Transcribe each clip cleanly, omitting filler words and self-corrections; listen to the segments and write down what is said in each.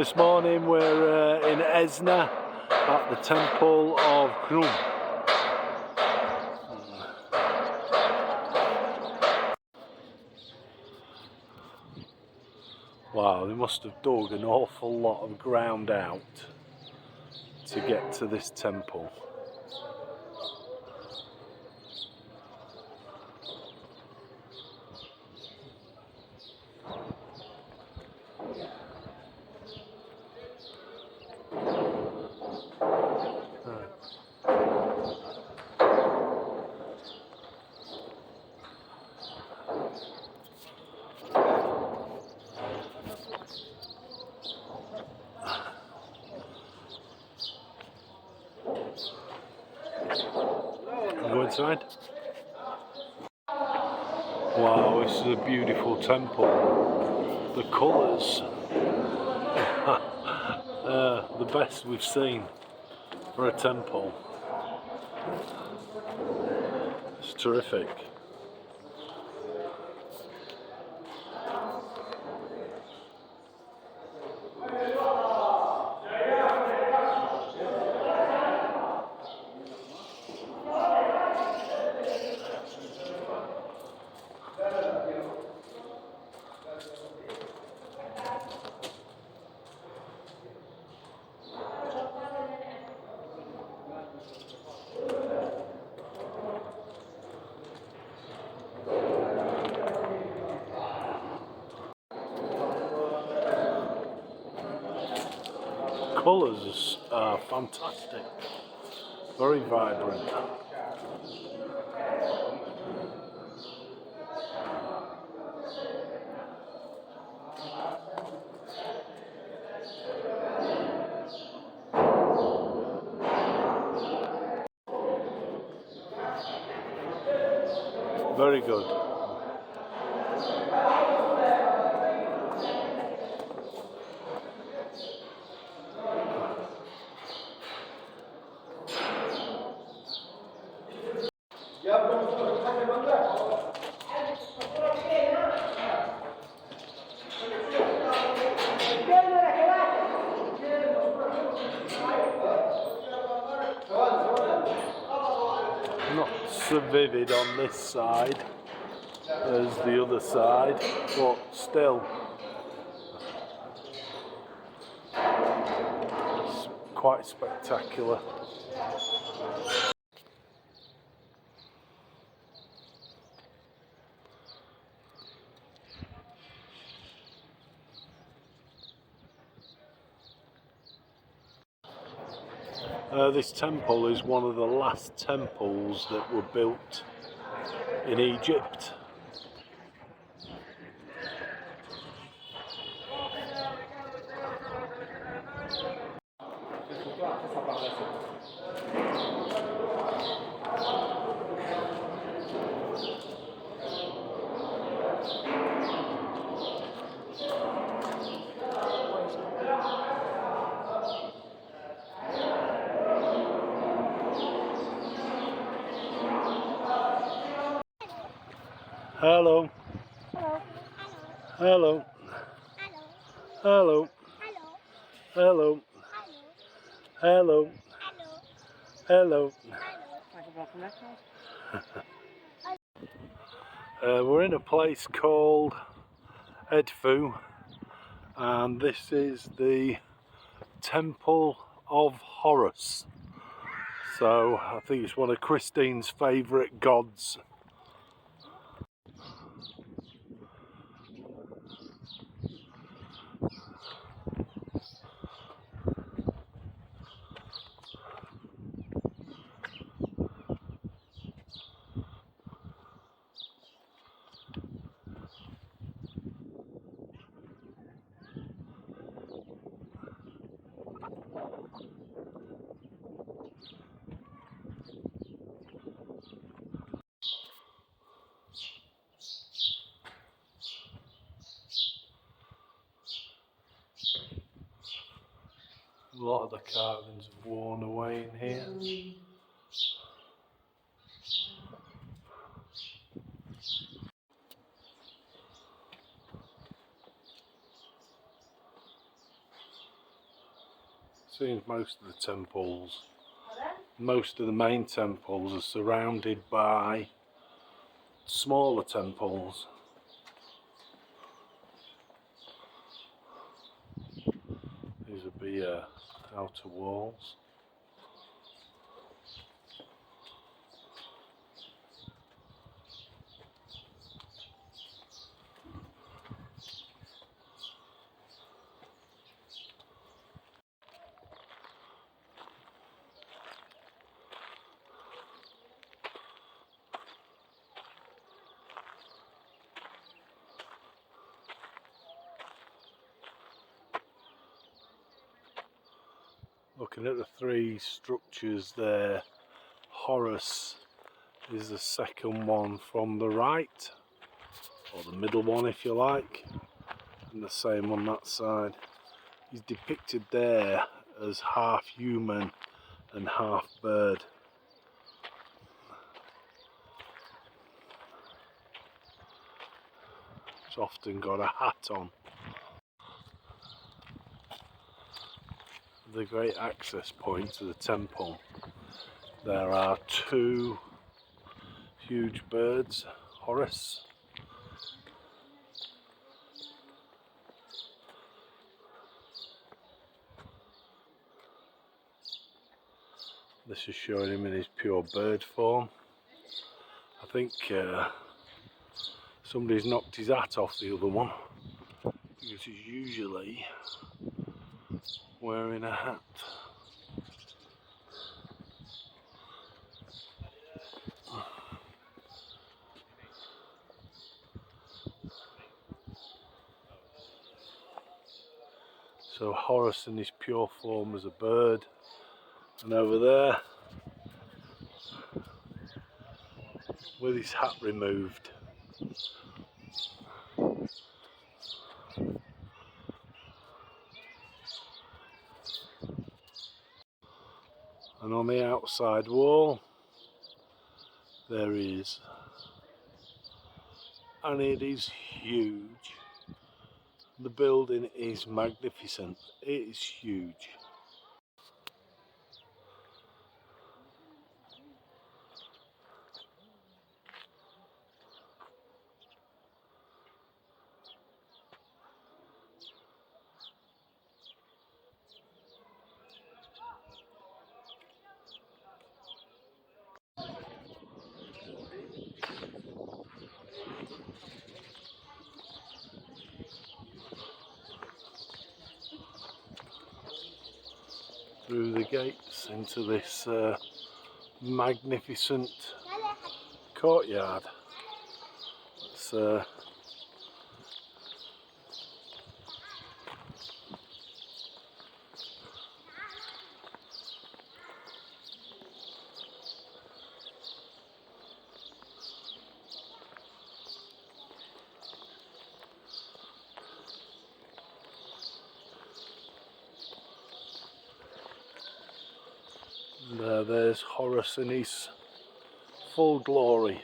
This morning we're in Esna at the Temple of Horus. Wow, they must have dug an awful lot of ground out to get to this temple. Go inside. Wow, this is a beautiful temple. The colours, the best we've seen for a temple. It's terrific. Colours are fantastic, very vibrant. Very good. Not so vivid on this side as the other side, but still it's quite spectacular. This temple is one of the last temples that were built in Egypt. Hello. Hello. Hello. Hello. Hello. Hello. We're in a place called Edfu, and this is the Temple of Horus. So I think it's one of Christine's favourite gods. A lot of the carvings have worn away in here. seems most of the temples, most of the main temples are surrounded by smaller temples. These would be outer walls. Looking at the three structures there, Horus is the second one from the right, or the middle one if you like, and the same on that side. He's depicted there as half human and half bird. He's often got a hat on. The great access point to the temple, there are two huge birds, Horus. This is showing him in his pure bird form. I think somebody's knocked his hat off the other one, because he's usually wearing a hat. So Horus in his pure form as a bird, and over there with his hat removed. And on the outside wall there is, and it is huge. The building is magnificent. It is huge. Through the gates into this magnificent courtyard. It's there's Horus in his full glory.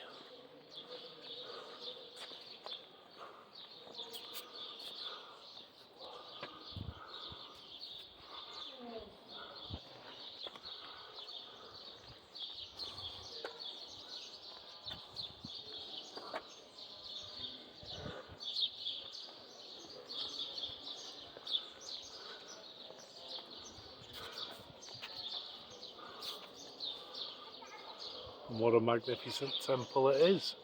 And what a magnificent temple it is.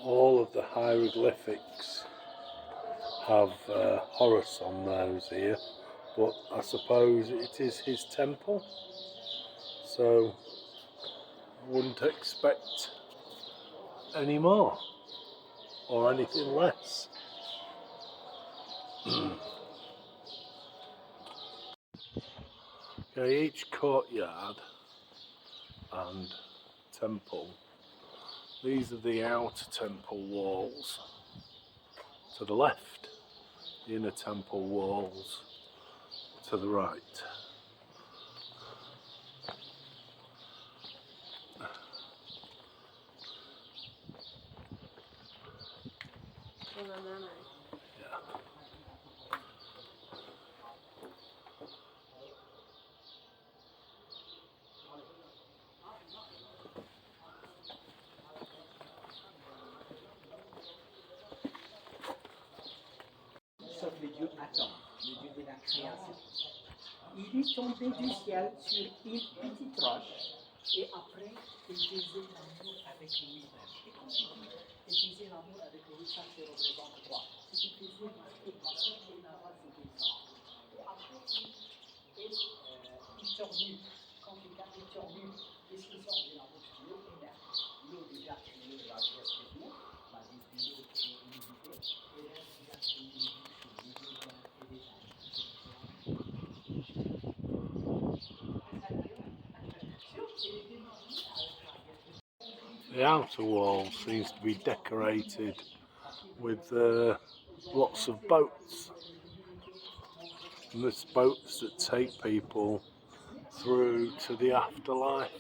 All of the hieroglyphics have Horus on those here, but I suppose it is his temple, so I wouldn't expect any more or anything less. Okay, each courtyard and temple, these are the outer temple walls. To the left, the inner temple walls to the right. Yeah. Sauf le dieu Adam, le dieu de la création. Il est tombé du ciel sur une petite roche et après, il faisait l'amour avec lui-même. Et quand il dit il faisait l'amour avec lui, ça se représente quoi? C'est qu'il faisait masturbation et là-bas c'était ça. Et après, il tordut. Quand il tordut, qu'est-ce qui sort de la bouche de l'eau? Et l'air. L'eau déjà créée la graisse de Dieu, la vie de l'eau créée l'humidité, et l'air déjà créé les bouches, et des anges. The outer wall seems to be decorated with lots of boats. And there's boats that take people through to the afterlife.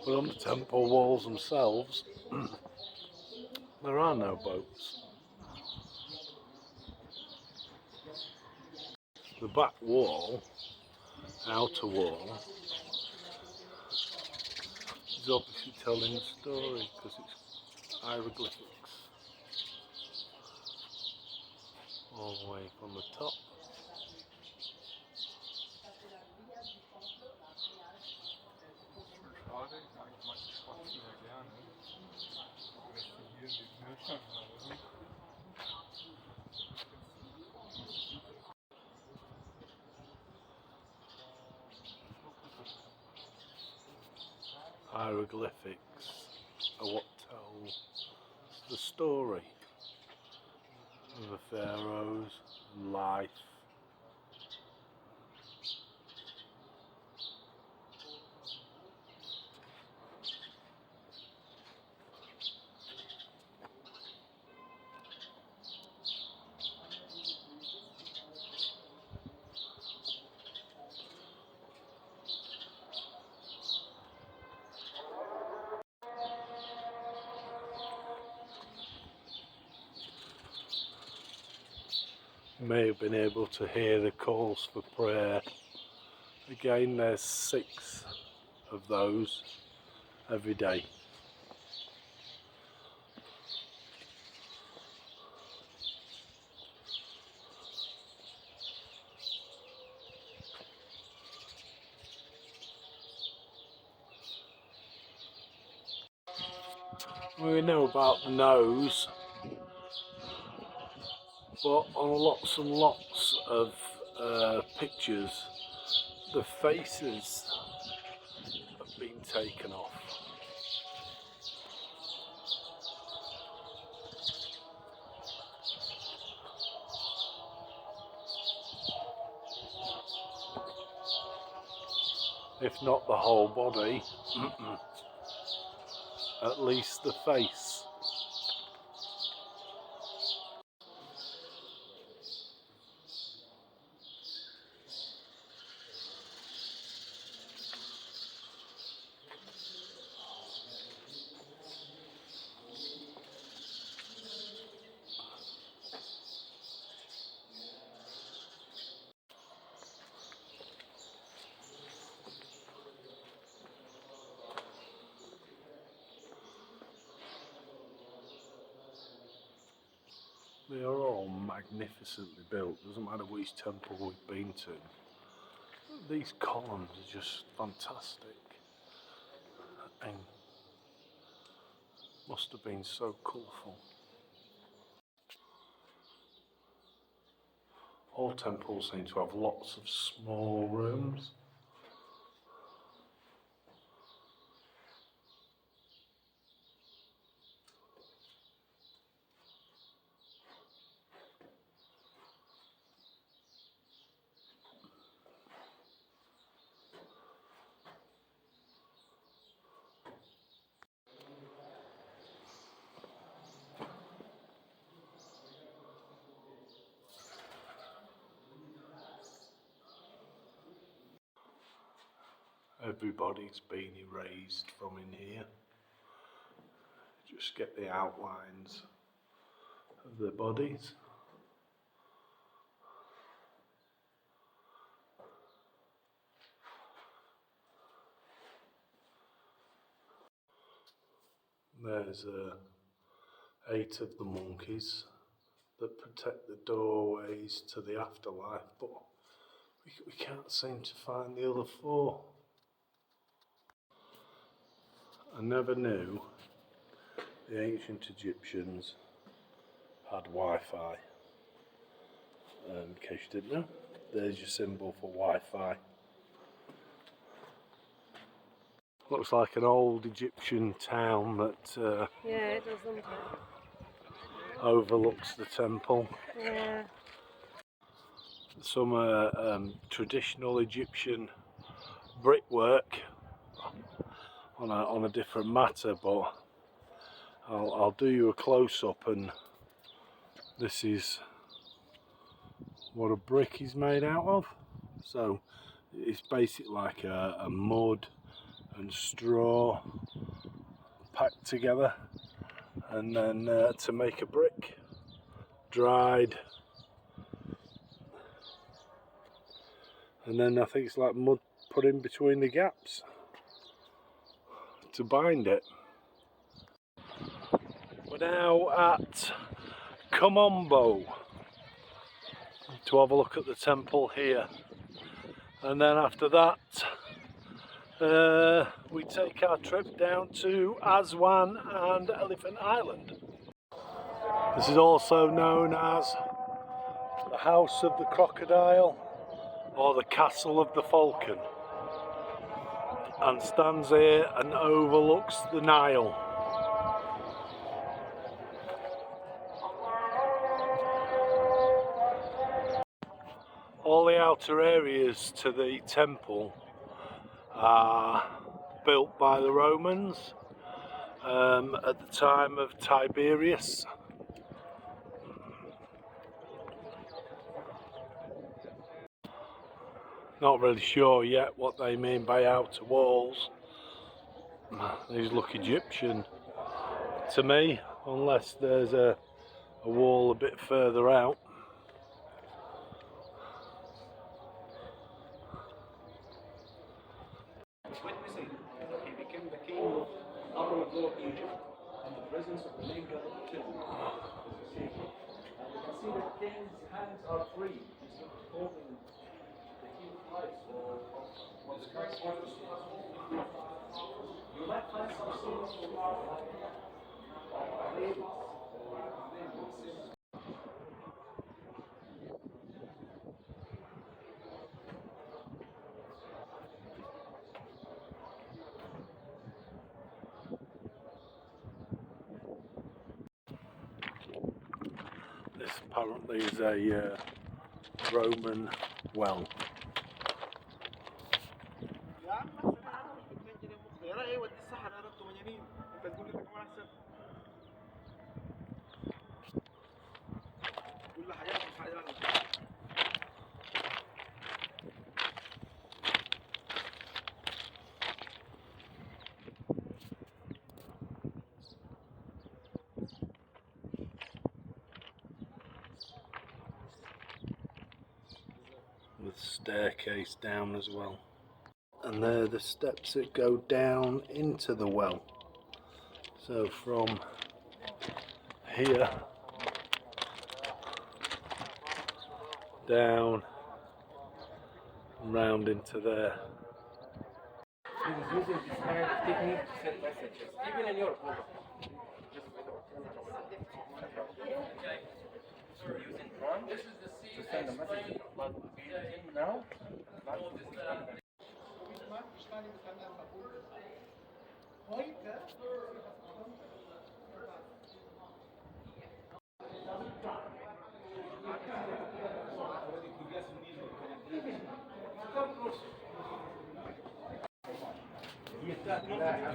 But on the temple walls themselves, there are no boats. The back wall, outer wall, is obviously telling a story because it's hieroglyphics all the way from the top. Hieroglyphics are what tell the story of the pharaohs and life. You may have been able to hear the calls for prayer. Again, there's 6 of those every day. We know about the nose, but on lots and lots of pictures, the faces have been taken off. If not the whole body, at least the face. They are all magnificently built, doesn't matter which temple we've been to. These columns are just fantastic and must have been so colourful. All temples seem to have lots of small rooms. everybody's been erased from in here. Just get the outlines of the bodies. There's 8 of the monkeys that protect the doorways to the afterlife, but we can't seem to find the other 4. I never knew the ancient Egyptians had Wi-Fi. In case you didn't know, there's your symbol for Wi-Fi. Looks like an old Egyptian town that Yeah, it doesn't. overlooks the temple. Yeah. Some traditional Egyptian brickwork on a different matter, but I'll do you a close-up, and this is what a brick is made out of. So it's basically like a mud and straw packed together, and then to make a brick, dried, and then I think it's like mud put in between the gaps to bind it. We're now at Komombo to have a look at the temple here, and then after that we take our trip down to Aswan and Elephant Island. This is also known as the House of the Crocodile or the Castle of the Falcon, and stands here and overlooks the Nile. All the outer areas to the temple are built by the Romans at the time of Tiberius. Not really sure yet what they mean by outer walls. These look Egyptian to me, unless there's a wall a bit further out. Witnessing, he became the king of Upper Lower Egypt in the presence of the main god of the temple. And you can see the king's hands are free. He's not holding the king's life or what's Christ. You might find some symbols of ladies. This apparently is a Roman well. With staircase down as well, and there are the steps that go down into the well. So from here down and round into there. He was using this kind of technique to send messages, even in Europe. So we're using drones to send a message, but now,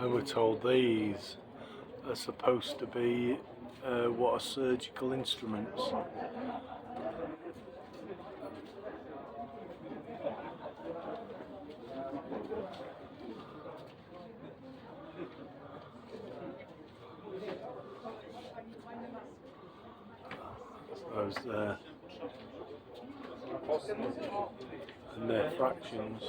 And we're told these are supposed to be what are surgical instruments. those there, and their fractions.